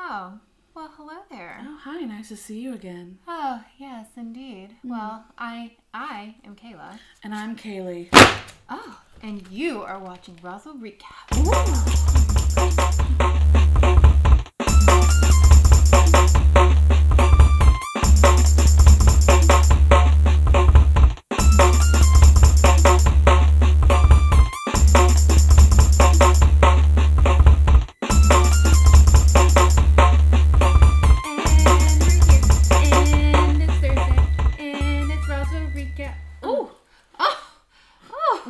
Oh, well, hello there. Oh, hi. Nice to see you again. Oh, yes, indeed. Well, I am Kayla. And I'm Kaylee. Oh, and you are watching Roswell Recap.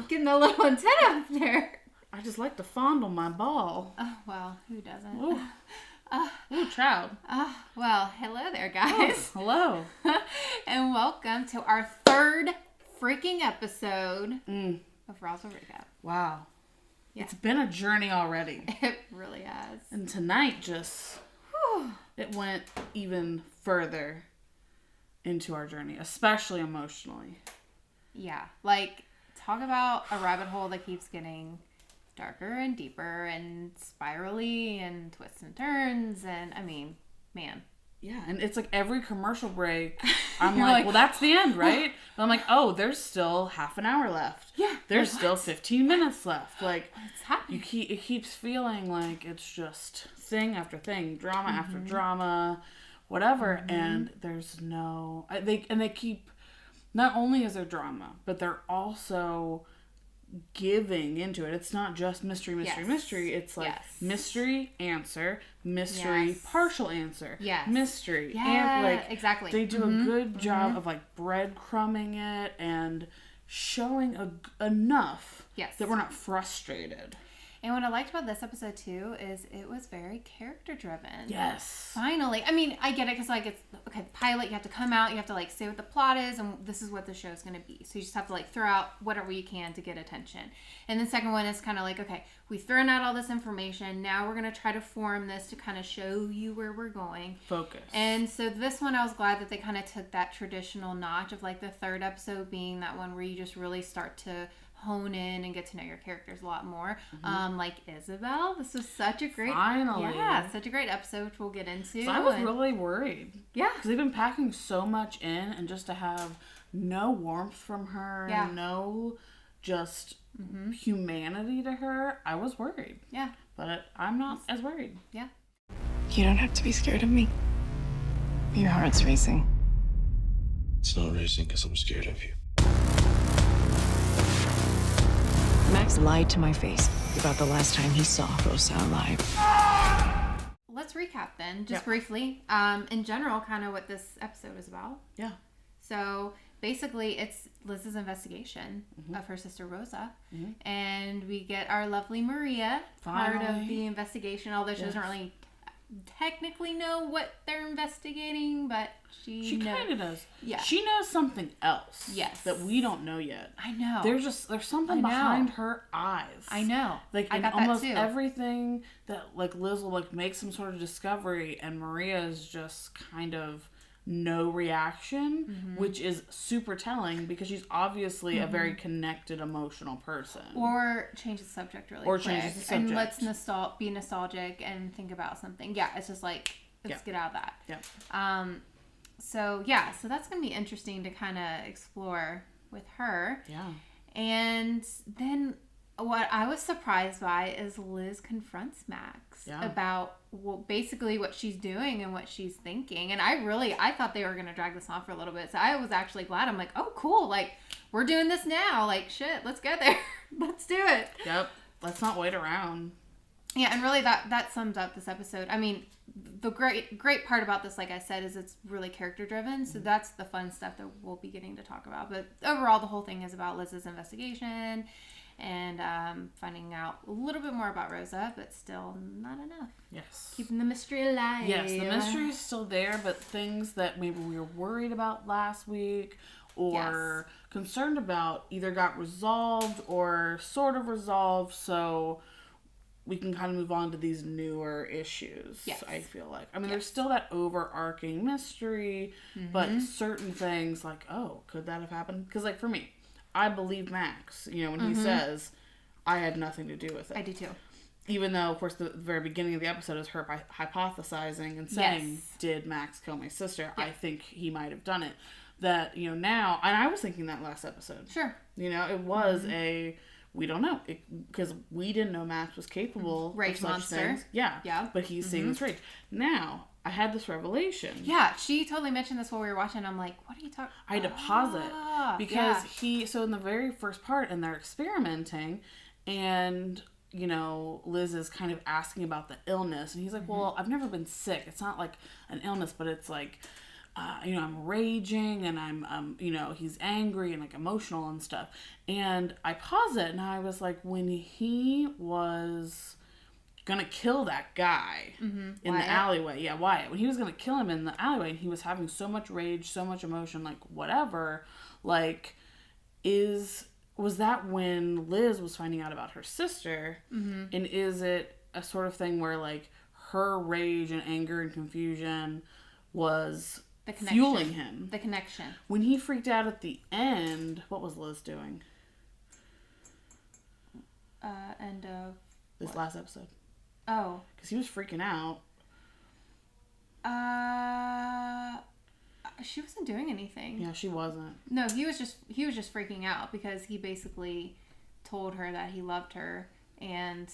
Getting a little antenna up there. I just like to fondle my ball. Oh, well, who doesn't? Ooh, child. Well, hello there, guys. Hello. And welcome to our third freaking episode of Roswell Recap. Wow. Yeah. It's been a journey already. It really has. And tonight it went even further into our journey, especially emotionally. Yeah, like, talk about a rabbit hole that keeps getting darker and deeper and spirally and twists and turns. And, I mean, man. Yeah, and it's like every commercial break, I'm like, well, that's the end, right? But I'm like, oh, there's still half an hour left. Yeah. There's still 15 minutes left. Like, what's happening? It keeps feeling like it's just thing after thing, drama after drama, whatever. And there's no, they keep, not only is there drama, but they're also giving into it. It's not just mystery. It's like mystery, answer, mystery, partial answer, mystery. Yeah, and exactly. They do a good job of like breadcrumbing it and showing enough that we're not frustrated. And what I liked about this episode, too, is it was very character-driven. Yes. Finally. I mean, I get it, because, like, it's, okay, the pilot, you have to come out, you have to, like, say what the plot is, and this is what the show's going to be. So you just have to, like, throw out whatever you can to get attention. And the second one is kind of like, okay, we've thrown out all this information, now we're going to try to form this to kind of show you where we're going. Focus. And so this one, I was glad that they kind of took that traditional notch of, like, the third episode being that one where you just really start to hone in and get to know your characters a lot more. Like Isabel, this was such a great such a great episode, which we'll get into. So I was really worried. Yeah. Because they've been packing so much in, and just to have no warmth from her, no just humanity to her, I was worried. Yeah. But I'm not as worried. Yeah. You don't have to be scared of me. Your heart's racing. It's not racing because I'm scared of you. Max lied to my face about the last time he saw Rosa alive. Let's recap then, just briefly. In general, kind of what this episode is about. Yeah. So basically, it's Liz's investigation of her sister Rosa, and we get our lovely Maria part of the investigation. Although she doesn't really technically know what they're investigating, but she kind of does. Yeah, she knows something else. Yes, that we don't know yet. I know. There's something behind her eyes. I know. Like I in got almost that too. everything that like Liz will like make some sort of discovery, and Maria is just kind of no reaction, which is super telling because she's obviously a very connected, emotional person. Or change the subject really quick. Change the subject. And let's be nostalgic and think about something. Yeah, it's just like, let's get out of that. Yeah. So that's going to be interesting to kind of explore with her. Yeah. And then what I was surprised by is Liz confronts Max about basically what she's doing and what she's thinking. And I thought they were going to drag this on for a little bit. So I was actually glad. I'm like, oh, cool. Like, we're doing this now. Like, shit, let's get there. Let's do it. Yep. Let's not wait around. Yeah, and really that sums up this episode. I mean, the great part about this, like I said, is it's really character driven. So that's the fun stuff that we'll be getting to talk about. But overall, the whole thing is about Liz's investigation and finding out a little bit more about Rosa, but still not enough. Yes. Keeping the mystery alive. Yes, the mystery is still there, but things that maybe we were worried about last week or concerned about either got resolved or sort of resolved, so we can kind of move on to these newer issues, I feel like. I mean, there's still that overarching mystery, but certain things like, oh, could that have happened? Because, like, for me, I believe Max, when he says, I had nothing to do with it. I do too. even though, of course, the very beginning of the episode is her hypothesizing and saying, did Max kill my sister? I think he might have done it. That, you know, now, and I was thinking that last episode. Sure. You know, it was we don't know. Because we didn't know Max was capable rage of such monster. Things. Yeah. Yeah. But he's seeing this rage. Now, I had this revelation. Yeah, she totally mentioned this while we were watching. I'm like, what are you talking about? I had to pause it. Because so in the very first part, and they're experimenting, and, you know, Liz is kind of asking about the illness. And he's like, well, I've never been sick. It's not like an illness, but it's like, you know, I'm raging, and I'm, you know, he's angry and like emotional and stuff. And I paused it, and I was like, when he was gonna kill that guy in the alleyway, Wyatt, when he was gonna kill him in the alleyway, and he was having so much rage, so much emotion, like whatever, like, was that when Liz was finding out about her sister? And is it a sort of thing where like her rage and anger and confusion was the connection. Fueling him? The connection. When he freaked out at the end, what was Liz doing? End of this last episode. Oh. Because he was freaking out. She wasn't doing anything. Yeah, she wasn't. No, he was just freaking out because he basically told her that he loved her and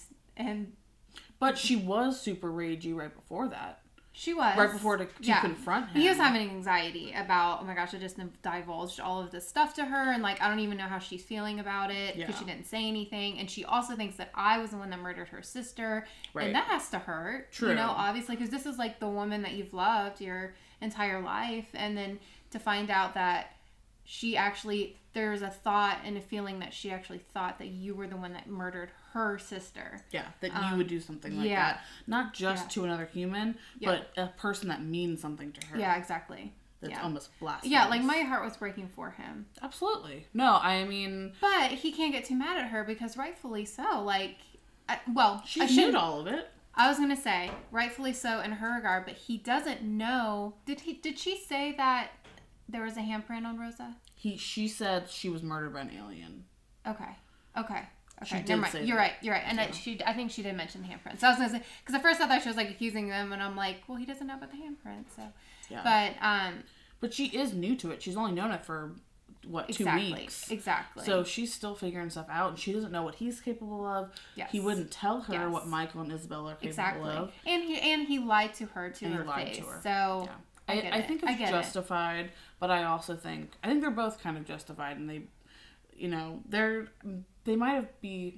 But she was super ragey right before that. She was. Right before to confront him. He was having anxiety about, oh my gosh, I just divulged all of this stuff to her, and like, I don't even know how she's feeling about it because she didn't say anything. And she also thinks that I was the one that murdered her sister. Right. And that has to hurt. True. You know, obviously, because this is like the woman that you've loved your entire life. And then to find out that she actually, there's a thought and a feeling that she actually thought that you were the one that murdered her sister. Yeah, that you would do something like that. Not just to another human, but a person that means something to her. Yeah, exactly. That's almost blasphemous. Yeah, like my heart was breaking for him. Absolutely. No, I mean... But he can't get too mad at her because rightfully so. Like, she knew all of it. I was going to say, rightfully so in her regard, but he doesn't know. Did she say that there was a handprint on Rosa? She said she was murdered by an alien. Okay. She did never mind. say You're that. right. And I think she did mention the handprint. So I was gonna say, because at first I thought she was like accusing them, and I'm like, well, he doesn't know about the handprint. So, but she is new to it. She's only known it for 2 weeks. Exactly. So she's still figuring stuff out, and she doesn't know what he's capable of. Yes. He wouldn't tell her what Michael and Isabel are capable of. And he lied to her to her face. So I think it's justified, but I also think they're both kind of justified, and they, you know, they might be.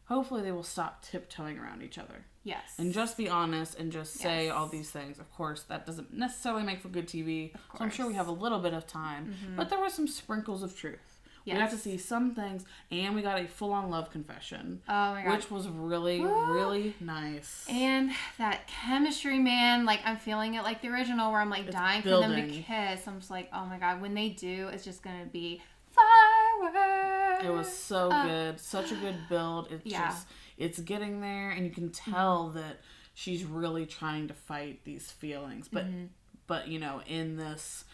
Hopefully, they will stop tiptoeing around each other. Yes. And just be honest and just say all these things. Of course, that doesn't necessarily make for good TV. So I'm sure we have a little bit of time, but there were some sprinkles of truth. Yes. We got to see some things, and we got a full-on love confession. Oh my god, which was really, really nice. And that chemistry, man, like I'm feeling it like the original, where I'm like dying for them to kiss. I'm just like, oh my god, when they do, it's just gonna be fireworks. It was so good, such a good build. It's getting there, and you can tell that she's really trying to fight these feelings, but you know, in this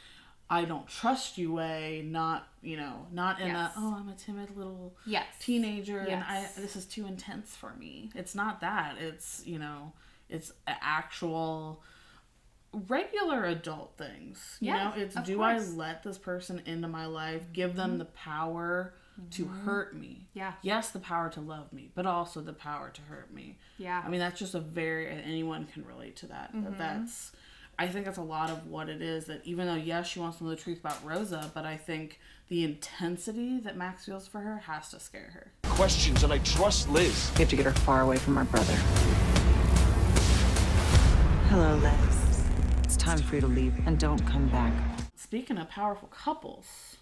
I don't trust you way, not in a, I'm a timid little teenager and this is too intense for me. It's not that. It's, you know, it's actual regular adult things. You know, it's do I let this person into my life, give them the power to hurt me. Yeah. Yes, the power to love me, but also the power to hurt me. Yeah. I mean, that's just anyone can relate to that. I think that's a lot of what it is, that even though, yes, she wants to know the truth about Rosa, but I think the intensity that Max feels for her has to scare her. Questions, and I trust Liz. We have to get her far away from our brother. Hello, Liz. It's time for you to leave, and don't come back. Speaking of powerful couples,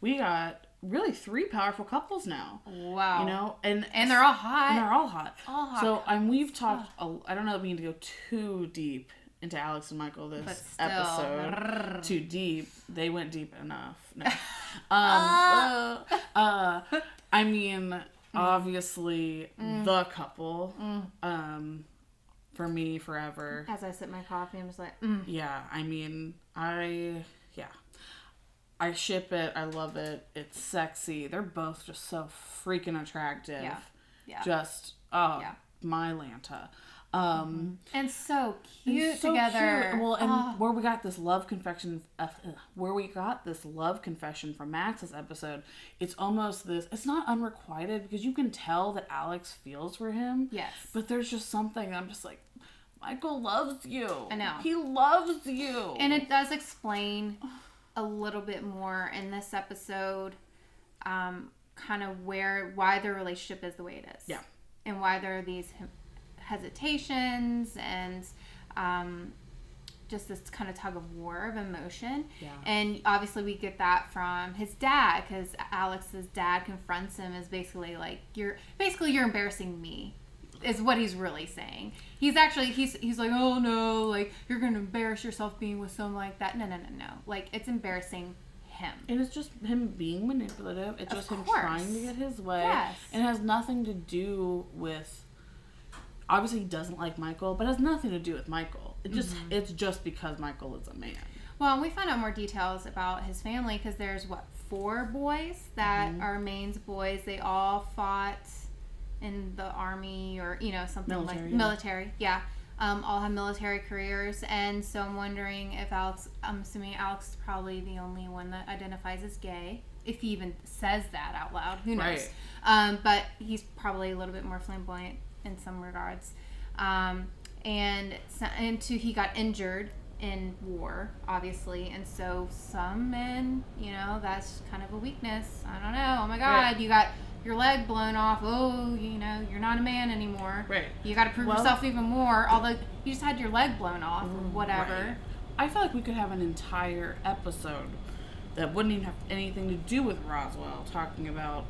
we got really 3 powerful couples now. Wow. You know, and they're all hot. All hot. So, we've talked, I don't know if we need to go too deep into Alex and Michael this episode. Too deep. They went deep enough. No. I mean, obviously, the couple. For me, forever. As I sip my coffee, I'm just like, Yeah, I mean, I ship it. I love it. It's sexy. They're both just so freaking attractive. Yeah. Just Oh, my Lanta. And so cute together. Cute. Well, and where we got this love confession from Max this episode, it's almost this. It's not unrequited because you can tell that Alex feels for him. Yes. But there's just something I'm just like, Michael loves you. I know. He loves you. And it does explain a little bit more in this episode, kind of why their relationship is the way it is. Yeah. And why there are these hesitations and just this kind of tug of war of emotion. Yeah. And obviously we get that from his dad, because Alex's dad confronts him as basically like, you're embarrassing me, is what he's really saying. He's actually, he's like, oh no, like, you're going to embarrass yourself being with someone like that. No. Like, it's embarrassing him. And it's just him being manipulative. It's just him trying to get his way. Yes. And it has nothing to do with, obviously he doesn't like Michael, but it has nothing to do with Michael. It's just because Michael is a man. Well, and we find out more details about his family, because there's 4 boys that are Maine's boys. They all fought in the army, or something military. Yeah. All have military careers, and so I'm wondering if I'm assuming Alex is probably the only one that identifies as gay, if he even says that out loud. Who knows? Right. But he's probably a little bit more flamboyant in some regards. And he got injured in war, obviously, and so some men, that's kind of a weakness. I don't know. Oh my God, You got your leg blown off. Oh, you're not a man anymore. Right. You got to prove yourself even more. Although you just had your leg blown off, or whatever. Right. I feel like we could have an entire episode that wouldn't even have anything to do with Roswell, talking about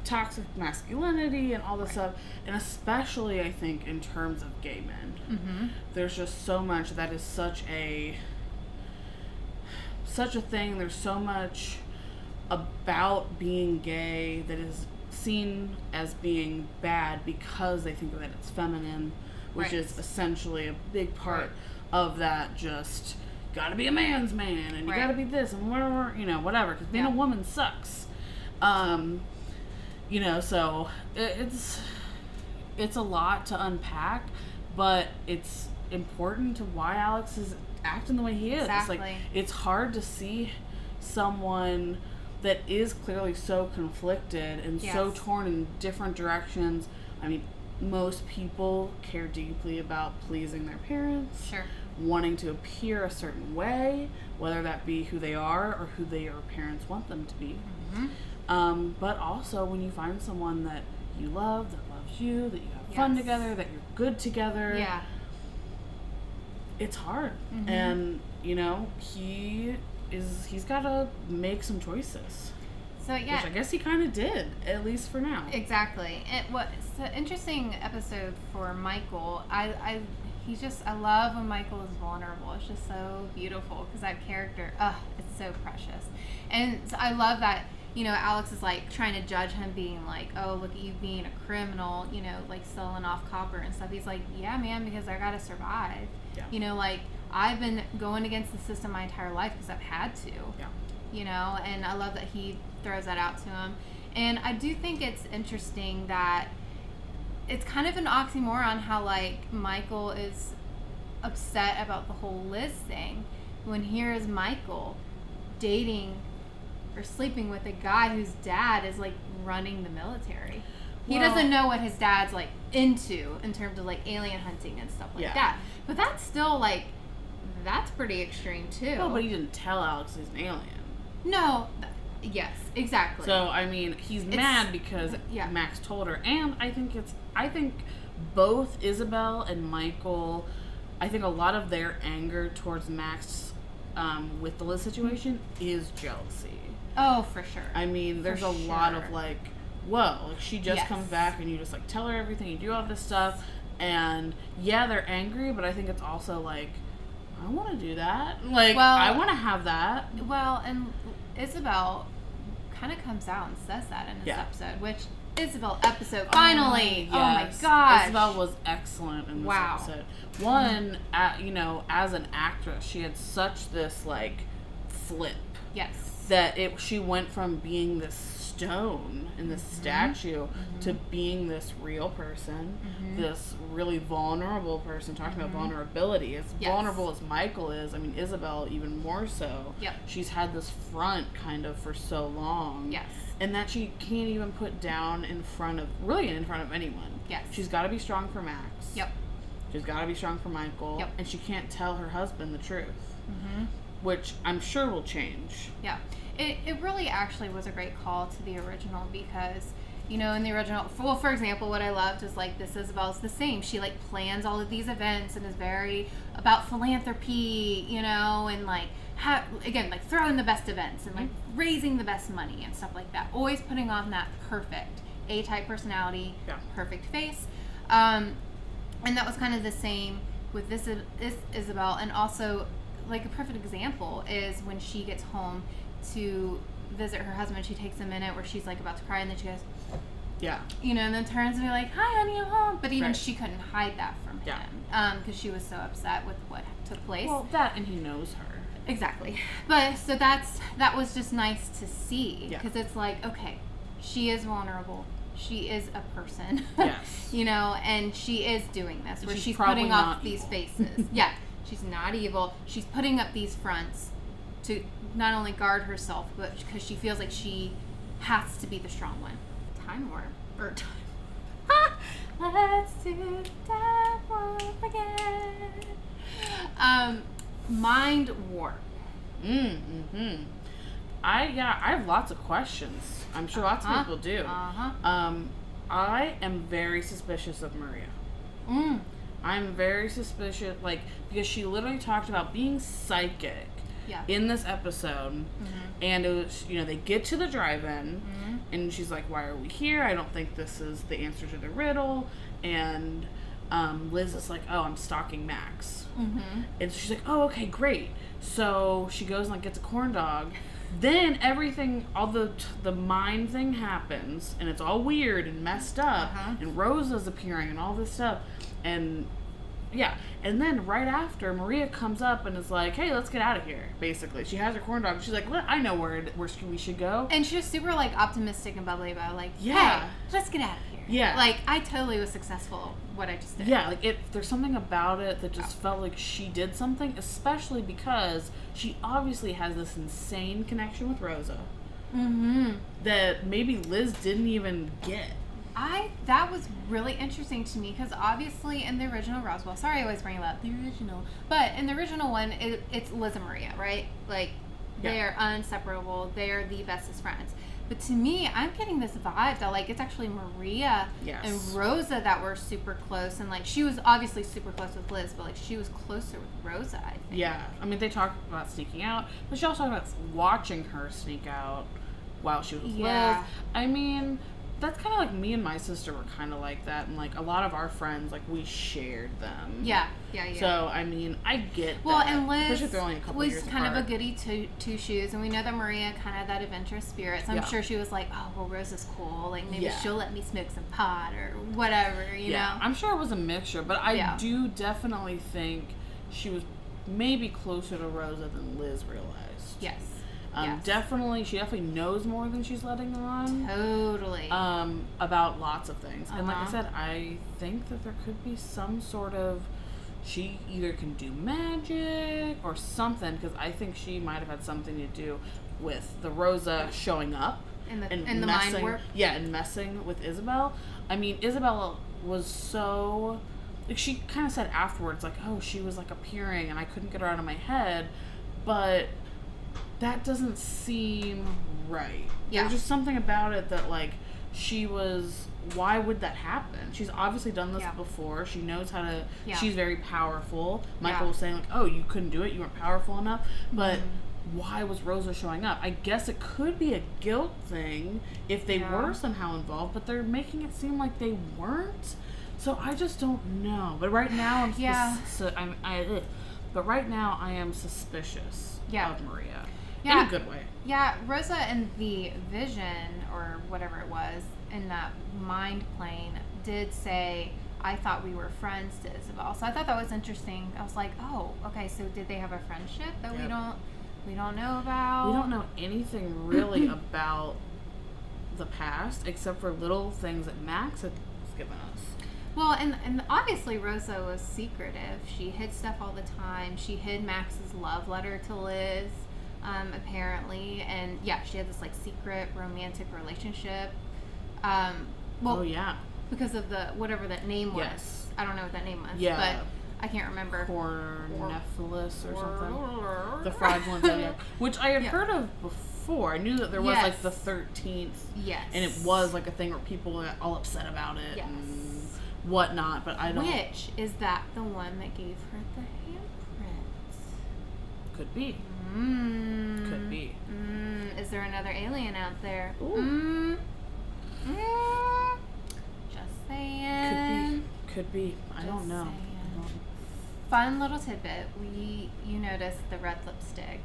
toxic masculinity and all this stuff, and especially I think in terms of gay men. There's just so much that is such a thing. There's so much about being gay that is seen as being bad because they think that it's feminine, which is essentially a big part of that. Just gotta be a man's man, and you gotta be this and whatever, because being a woman sucks. So it's a lot to unpack, but it's important to why Alex is acting the way he is. Exactly. Like, it's hard to see someone that is clearly so conflicted and so torn in different directions. I mean, most people care deeply about pleasing their parents, wanting to appear a certain way, whether that be who they are or who their parents want them to be. But also when you find someone that you love, that loves you, that you have fun together, that you're good together, it's hard. And he's got to make some choices. So which I guess he kind of did, at least for now. Exactly. It's an interesting episode for Michael. I love when Michael is vulnerable. It's just so beautiful, because that character, it's so precious. And so I love that, Alex is like trying to judge him, being like, oh, look at you being a criminal, like selling off copper and stuff. He's like, yeah, man, because I gotta survive. Like, I've been going against the system my entire life because I've had to. And I love that he throws that out to him. And I do think it's interesting that it's kind of an oxymoron how, like, Michael is upset about the whole Liz thing, when here is Michael dating or sleeping with a guy whose dad is, like, running the military. He doesn't know what his dad's, like, into in terms of, like, alien hunting and stuff like that. But that's still, like, that's pretty extreme, too. Oh, but he didn't tell Alex he's an alien. No. Yes, exactly. So, I mean, he's mad because Max told her. And I think both Isabel and Michael, I think a lot of their anger towards Max with the Liz situation is jealousy. Oh, for sure. I mean, there's a lot of, like, whoa, like, she just comes back and you just, like, tell her everything, you do all this stuff, and they're angry, but I think it's also like, I want to do that. Like, I want to have that. Well, and Isabel kind of comes out and says that in this episode, which Isabel episode finally. Oh my gosh, Isabel was excellent in this episode. One, as an actress, she had such this, like, flip. Yes. That she went from being this stone and this statue to being this real person, this really vulnerable person, talking about vulnerability. As vulnerable as Michael is, I mean, Isabel even more so. Yep. She's had this front kind of for so long. Yes. And that she can't even put down in front of anyone. Yes. She's got to be strong for Max. Yep. She's got to be strong for Michael. Yep. And she can't tell her husband the truth. Which I'm sure will change. Yeah. It really actually was a great call to the original because, you know, in the original, well, for example, what I loved is like this Isabel's the same. She like plans all of these events and is very about philanthropy, you know, and like again, like throwing the best events and like raising the best money and stuff like that. Always putting on that perfect A-type personality, perfect face. And that was kind of the same with this Isabel. And also, like a perfect example is when she gets home to visit her husband. She takes a minute where she's like about to cry, and then she goes, you know, and then turns and be like, "Hi, honey, I'm home." But even she couldn't hide that from him because she was so upset with what took place. Well, that and he knows her. Exactly. But so that was just nice to see because it's like, okay, she is vulnerable. She is a person. Yes. You know, and she is doing this And where she's probably putting not up these evil. faces. She's not evil. She's putting up these fronts to not only guard herself, but because she feels like she has to be the strong one. Time warp. Or time. Let's do time warp again. Mind warp. I have lots of questions. I'm sure lots of people do. I am very suspicious of Maria. I'm very suspicious, like, because she literally talked about being psychic in this episode. And it was, you know, they get to the drive-in, and she's like, "Why are we here? I don't think this is the answer to the riddle." And Liz is like, "Oh, I'm stalking Max." And she's like, "Oh, okay, great." So she goes and like gets a corn dog. Then everything, all the mind thing happens, and it's all weird and messed up, and Rosa's appearing and all this stuff, and and then right after, Maria comes up and is like, "Hey, let's get out of here." Basically, she has her corn dog. She's like, "I know where we should go." And she was super like optimistic and bubbly about it, like, "Hey, let's get out of here." Yeah. Like, I totally was successful what I just did. Yeah, like there's something about it that just felt like she did something, especially because she obviously has this insane connection with Rosa. That maybe Liz didn't even get. That was really interesting to me because obviously in the original Roswell, sorry I always bring about the original, but in the original one, it's Liz and Maria, right? Like, they are inseparable. They are the bestest friends. But to me, I'm getting this vibe that, like, it's actually Maria and Rosa that were super close. And, like, she was obviously super close with Liz, but, like, she was closer with Rosa, I think. Yeah. I mean, they talked about sneaking out, but she also talked about watching her sneak out while she was with Liz. I mean, that's kind of like me and my sister were kind of like that. And, like, a lot of our friends, like, we shared them. Yeah. So, I mean, I get well, that. and Liz especially if they're only a couple was years kind apart. of a goody two shoes, and we know that Maria kind of had that adventurous spirit. So I'm sure she was like, "Oh, well, Rosa's cool. Like, maybe she'll let me smoke some pot or whatever, you know?" I'm sure it was a mixture, but I do definitely think she was maybe closer to Rosa than Liz realized. Yes. She definitely knows more than she's letting on. Totally. About lots of things. And like I said, I think that there could be some sort of, she either can do magic or something, because I think she might have had something to do with the Rosa showing up. And the mind work? Yeah, and messing with Isabel. I mean, Isabel was so, like, she kind of said afterwards, like, "Oh, she was, like, appearing and I couldn't get her out of my head," but that doesn't seem right. There's just something about it that, like, she was, why would that happen? She's obviously done this before. She knows how to, she's very powerful. Michael was saying, like, "Oh, you couldn't do it, you weren't powerful enough," but why was Rosa showing up? I guess it could be a guilt thing if they were somehow involved, but they're making it seem like they weren't. So I just don't know. But right now but right now I am suspicious of Maria. In a good way. Yeah, Rosa in the vision, or whatever it was, in that mind plane, did say, "I thought we were friends," to Isabel. So I thought that was interesting. I was like, oh, okay, so did they have a friendship that we don't know about? We don't know anything really about the past, except for little things that Max had given us. Well, and obviously Rosa was secretive. She hid stuff all the time. She hid Max's love letter to Liz, apparently. And yeah, she had this like secret romantic relationship. Well, oh, yeah. Because of the, whatever that name was. Yes. I don't know what that name was. Yeah. But I can't remember. Cornephilis or something. The fraudulent zodiac. Which I had heard of before. I knew that there was like the 13th. Yes. And it was like a thing where people got all upset about it. Yes. And whatnot, but I don't. Which is that the one that gave her the handprints? Could be. Could be. Is there another alien out there? Ooh. Just saying. Could be. I don't know. Fun little tidbit. You noticed the red lipstick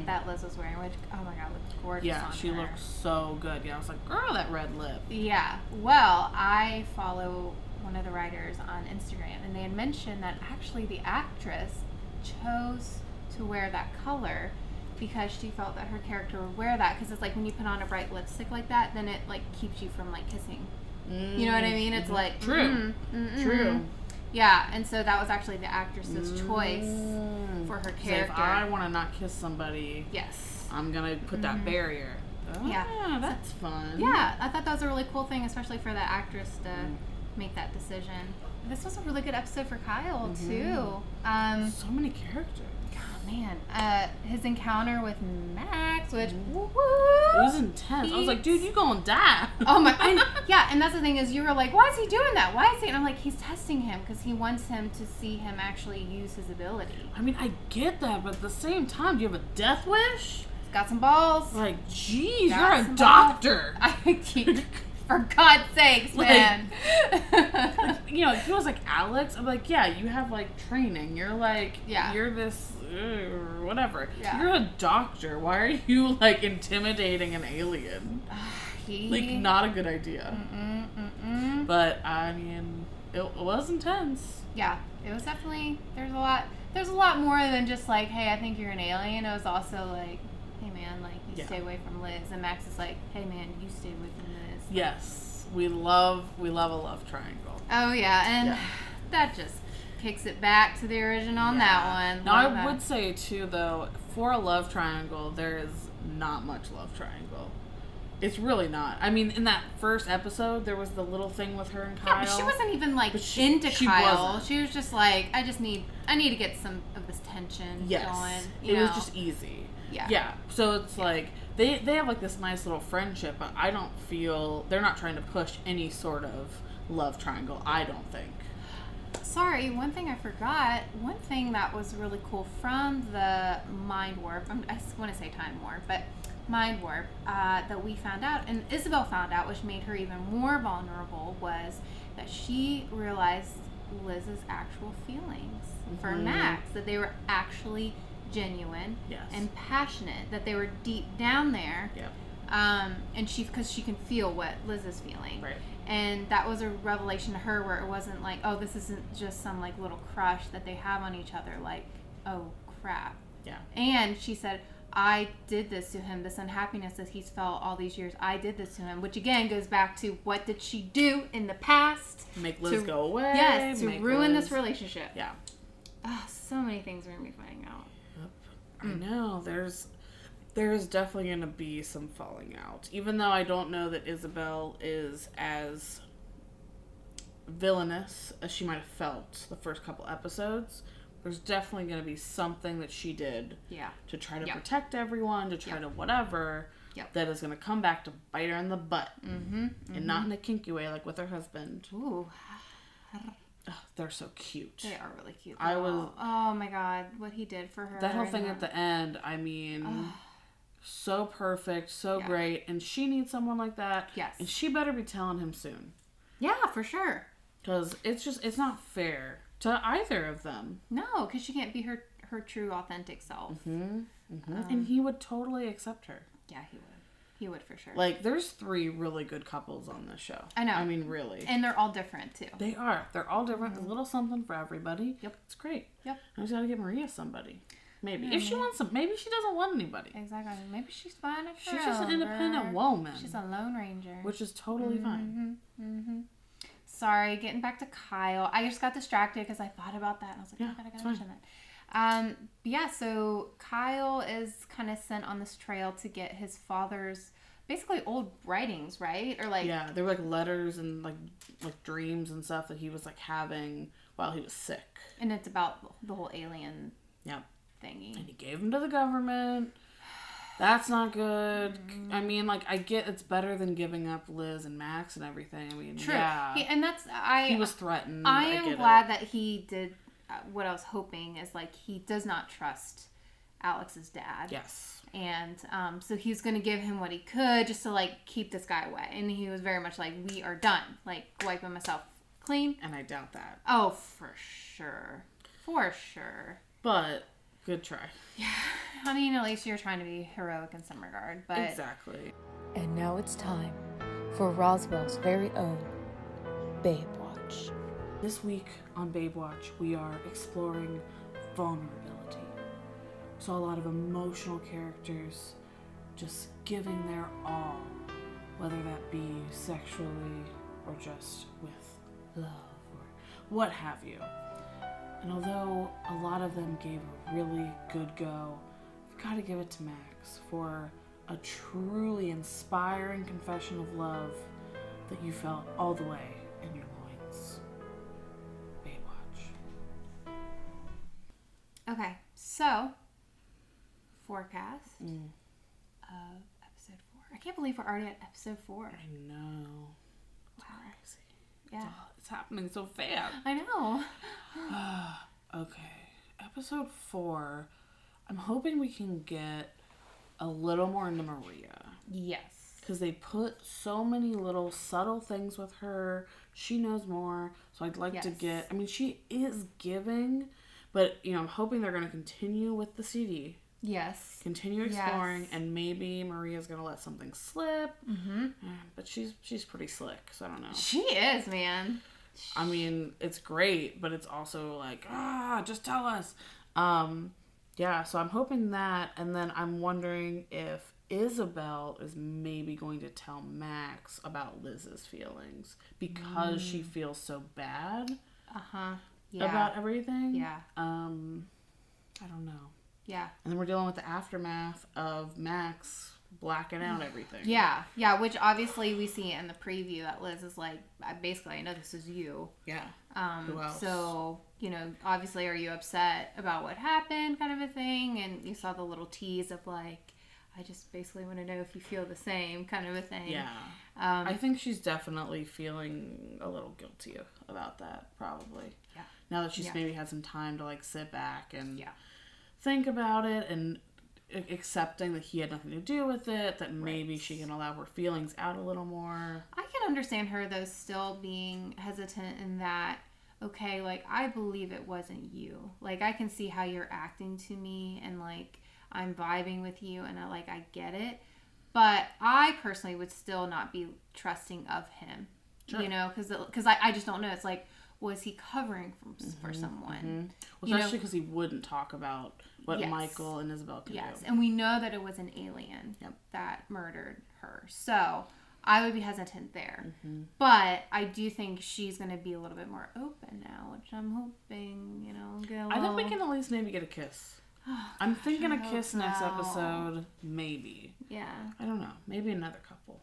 that Liz was wearing, which, oh my god, looked gorgeous on her. Yeah, she looked so good. Yeah, I was like, girl, that red lip. Yeah. Well, I follow one of the writers on Instagram, and they had mentioned that actually the actress chose to wear that color because she felt that her character would wear that, because it's like when you put on a bright lipstick like that, then it like keeps you from like kissing. You know what I mean? It's like true. True. Yeah, and so that was actually the actress's choice for her character. So if I want to not kiss somebody, yes, I'm gonna put that barrier. Oh, yeah, that's fun. Yeah, I thought that was a really cool thing, especially for the actress to make that decision. This was a really good episode for Kyle too. So many characters. Oh man, his encounter with Max, which it was intense. I was like, dude, you gonna die. Oh my, yeah, and that's the thing is, you were like, why is he doing that? Why is he? And I'm like, he's testing him because he wants him to see him actually use his ability. I mean, I get that, but at the same time, do you have a death wish? He's got some balls. Like, geez, you're a doctor. For God's sakes, man. Like, you know, if he was like Alex, I'm like, yeah, you have like training. You're like, you're this, whatever. Yeah. You're a doctor. Why are you like intimidating an alien? Like, not a good idea. But I mean, it was intense. Yeah, it was definitely. There's a lot more than just like, hey, I think you're an alien. It was also like, hey man, like you stay away from Liz. And Max is like, hey man, you stay away from Liz. Yes, we love a love triangle. Oh yeah, and that just kicks it back to the original on that one. Now I would say too, though, for a love triangle, there is not much love triangle. It's really not. I mean, in that first episode, there was the little thing with her and Kyle. Yeah, but she wasn't even like into Kyle. She was just like, I need to get some of this tension going. It was just easy. Yeah. So it's like they have like this nice little friendship, but I don't feel they're not trying to push any sort of love triangle. I don't think. Sorry, one thing I forgot. One thing that was really cool from the mind warp. I want to say time warp, but mind warp that we found out, and Isabel found out, which made her even more vulnerable, was that she realized Liz's actual feelings for Max. That they were actually genuine and passionate, that they were deep down there, and because she can feel what Liz is feeling, and that was a revelation to her, where it wasn't like, oh, this isn't just some like little crush that they have on each other, like, oh crap. And she said, I did this to him, this unhappiness that he's felt all these years, I did this to him, which again goes back to, what did she do in the past make Liz go away? Yes, to ruin this relationship. So many things we're gonna be finding out. I know, there's definitely going to be some falling out. Even though I don't know that Isabel is as villainous as she might have felt the first couple episodes, there's definitely going to be something that she did to try to protect everyone, to try to whatever, that is going to come back to bite her in the butt. And not in a kinky way like with her husband. Ooh. Oh, they're so cute. They are really cute. Oh my god, what he did for her. That whole thing at the end, I mean, so perfect, so great, and she needs someone like that. Yes. And she better be telling him soon. Yeah, for sure. Because it's not fair to either of them. No, because she can't be her true, authentic self. And he would totally accept her. Yeah, he would. He would for sure. Like, there's 3 really good couples on this show. I know. I mean, really. And they're all different, too. They are. They're all different. A little something for everybody. Yep. It's great. Yep. I just gotta get Maria somebody. maybe. Yeah, If she wants some, maybe she doesn't want anybody. Exactly. Maybe she's fine. She's just an independent woman. She's a lone ranger. Which is totally fine. Sorry, getting back to Kyle. I just got distracted because I thought about that and I was like, Yeah, I gotta mention that. Yeah, so Kyle is kind of sent on this trail to get his father's basically old writings, right? Or like Yeah, there were like letters and like dreams and stuff that he was like having while he was sick. And it's about the whole alien thingy. And he gave them to the government. That's not good. I mean, like, I get it's better than giving up Liz and Max and everything. I mean, True. yeah. He was threatened. I am glad that he did what I was hoping is, like, he does not trust Alex's dad. Yes. And so he was going to give him what he could just to, like, keep this guy away. And he was very much like, we are done. Like, wiping myself clean. And I doubt that. Oh, for sure. For sure. But, good try. Yeah. I mean, at least you're trying to be heroic in some regard. But Exactly. And now it's time for Roswell's very own Babe Watch. This week on Babe Watch, we are exploring vulnerability. Saw a lot of emotional characters just giving their all, whether that be sexually or just with love or what have you. And although a lot of them gave a really good go, I've got to give it to Max for a truly inspiring confession of love that you felt all the way in your loins. Baywatch. okay, so forecast of episode 4. I can't believe we're already at episode 4. I know. It's Wow. crazy. Yeah, It's happening so fast. I know. Okay. Episode 4. I'm hoping we can get a little more into Maria. Yes. Because they put so many little subtle things with her. She knows more. So I'd like to Yes. get... I mean, she is giving. But, you know, I'm hoping they're going to continue with the CD. Yes. Continue exploring. Yes. And maybe Maria's going to let something slip. Mm-hmm. But she's pretty slick. So I don't know. She is, man. I mean, it's great. But it's also like, just tell us. Yeah, so I'm hoping that. And then I'm wondering if Isabel is maybe going to tell Max about Liz's feelings because she feels so bad Yeah. about everything. Yeah. I don't know. Yeah. And then we're dealing with the aftermath of Max blacking out everything. Yeah. Yeah. Which obviously we see in the preview that Liz is like, basically, I know this is you. Yeah. Who else? So, you know, obviously, are you upset about what happened, kind of a thing? And you saw the little tease of like, I just basically want to know if you feel the same, kind of a thing. Yeah. I think she's definitely feeling a little guilty about that, probably. Yeah. Now that she's maybe had some time to like sit back and Yeah. think about it and accepting that he had nothing to do with it, that maybe she can allow her feelings out a little more. I can understand her, though, still being hesitant in that, okay, like, I believe it wasn't you. Like, I can see how you're acting to me and, like, I'm vibing with you and, I get it. But I personally would still not be trusting of him, you know, because I just don't know. It's like, was he covering for someone? Well, especially because he wouldn't talk about what Yes. Michael and Isabel could do. And we know that it was an alien that murdered her. So I would be hesitant there. But I do think she's going to be a little bit more open now, which I'm hoping, you know, get a little... I think we can at least maybe get a kiss. I'm thinking a kiss next episode, maybe. Yeah. I don't know. Maybe another couple.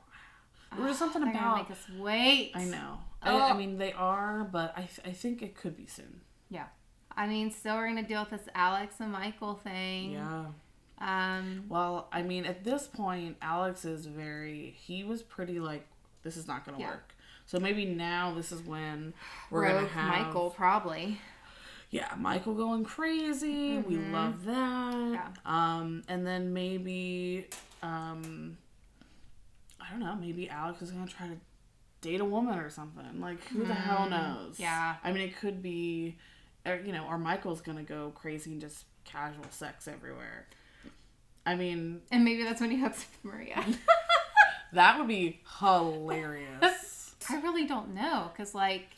There's something They're about... gonna make us wait. I know. I mean, they are, but I think it could be soon. Yeah. I mean, still we're going to deal with this Alex and Michael thing. Yeah. Well, I mean, at this point, Alex is he was pretty like, this is not going to work. So maybe now this is when we're going to have... Michael, probably. Yeah, Michael going crazy. We love that. Yeah. And then maybe, I don't know, maybe Alex is going to try to date a woman or something. Like, who the hell knows? Yeah. I mean, it could be, or Michael's going to go crazy and just casual sex everywhere. I mean... And maybe that's when he hooks up with Maria. That would be hilarious. I really don't know, because, like,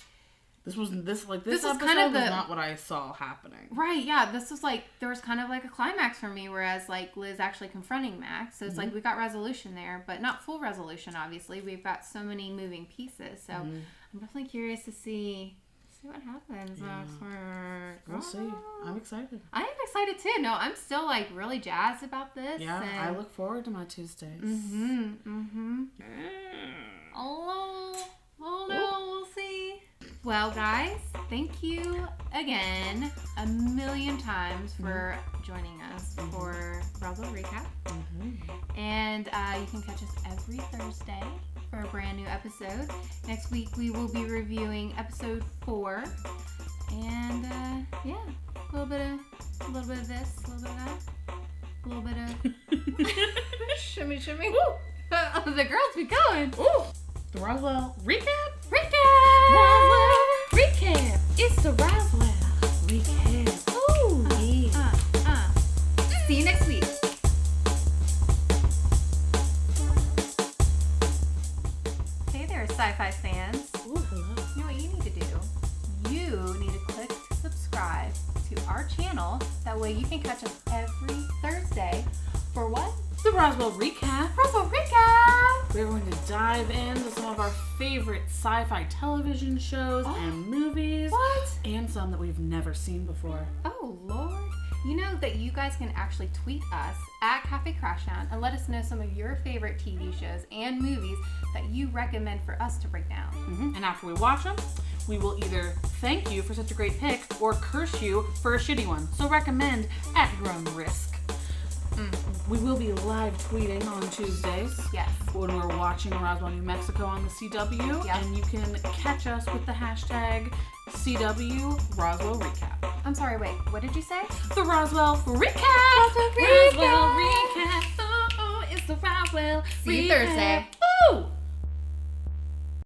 This was episode kind of was not what I saw happening. Right, yeah. This was like, there was kind of like a climax for me, whereas like Liz actually confronting Max. So it's like we got resolution there, but not full resolution, obviously. We've got so many moving pieces. So I'm definitely curious to see what happens. We'll see. I'm excited. I am excited too. No, I'm still like really jazzed about this. Yeah, I look forward to my Tuesdays. Oh no, we'll see. Well, guys, thank you again a million times for joining us for Roswell Recap. And you can catch us every Thursday for a brand new episode. Next week we will be reviewing episode 4. And yeah, a little bit of this, a little bit of that, a little bit of shimmy. Woo! The girls be going. Ooh. The Roswell Recap? Roswell Recap! It's the Roswell Recap. Ooh! Yeah. See you next week. Hey there, Sci-Fi fans. Ooh, hello. You know what you need to do? You need to click subscribe to our channel. That way you can catch us every Thursday for what? The Roswell Recap. Roswell Recap! We're going to dive into some of our favorite sci-fi television shows and movies. What? And some that we've never seen before. Oh, Lord. You know that you guys can actually tweet us at Cafe Crashdown and let us know some of your favorite TV shows and movies that you recommend for us to break down. And after we watch them, we will either thank you for such a great pick or curse you for a shitty one. So recommend at your own risk. We will be live tweeting on Tuesdays. Yes. When we're watching Roswell, New Mexico on the CW. Yep. And you can catch us with the hashtag CW Roswell Recap. I'm sorry, wait. What did you say? The Roswell Recap! Roswell Recap! Roswell Recap! Oh, it's the Roswell See you Recap. Thursday. Woo!